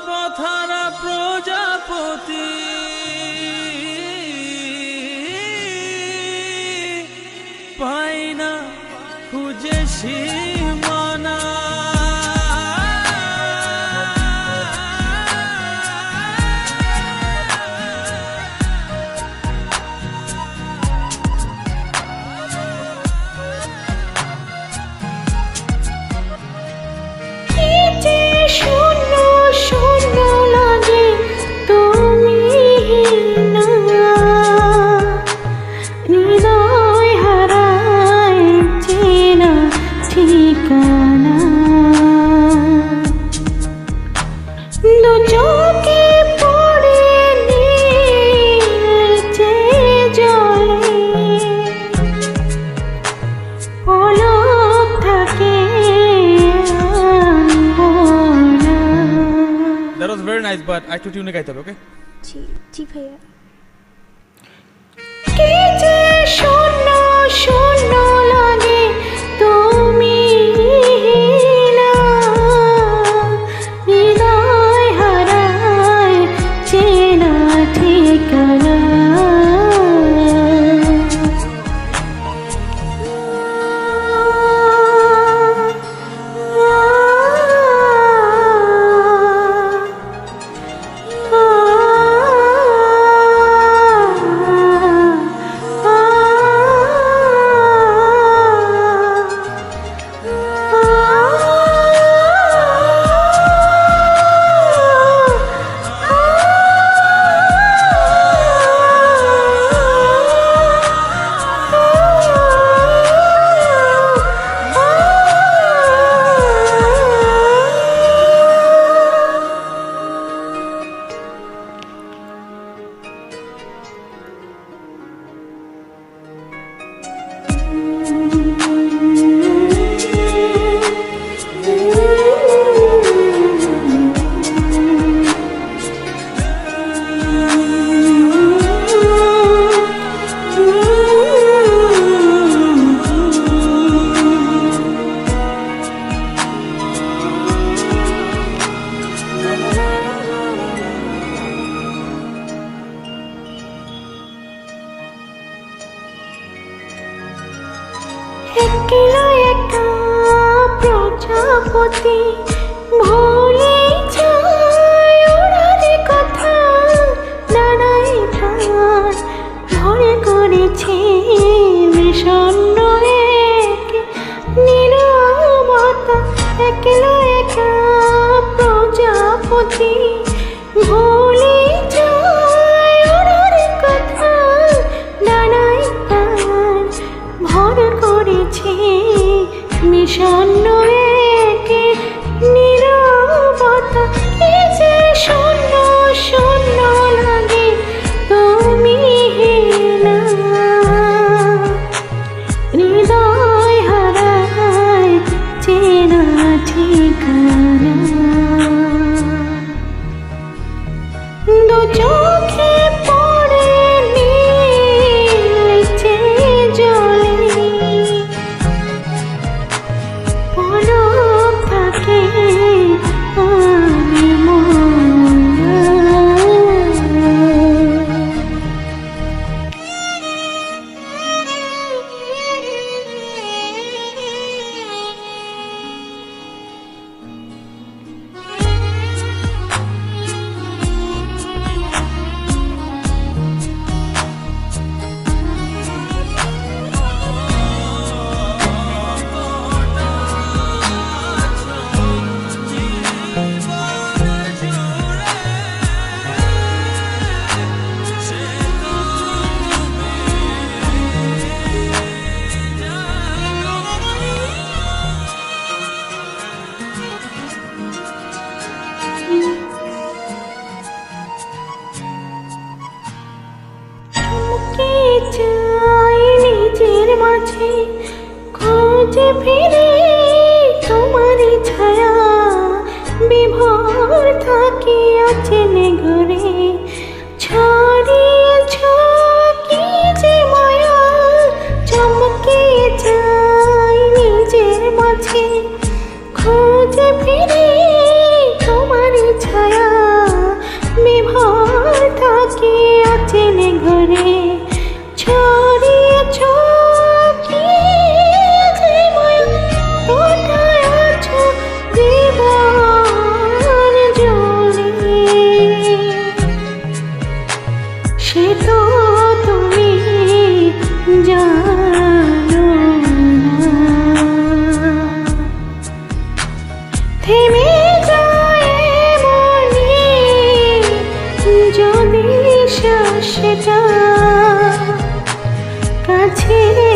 পথারা প্রজাপতি পাই না খুঁজে সীমানা That was very nice, but I told you to gaite hobe, okay? জি জি ভাইয়া। কে যে শূন্য শূন্য লাগে তুমি না, হৃদয় হারায় চেনা ঠিকানা। একলা একা প্রজাপতি ভুলে যায় ওড়ার কথা, নানাই প্রাণ ভরে করেছে বিষণ্ণ এক নীরবতা। একলা একা প্রজাপতি ভুলে যায় ওড়ার কথা, নানাই প্রাণ ভর করেছে বিষণ্ণ এক নীরবতা। কি যে শূন্য শূন্য লাগে তুমি না, হৃদয় হারায় চেনা ঠিকানা। দু চোখে পড়ে নীল জলে কাছে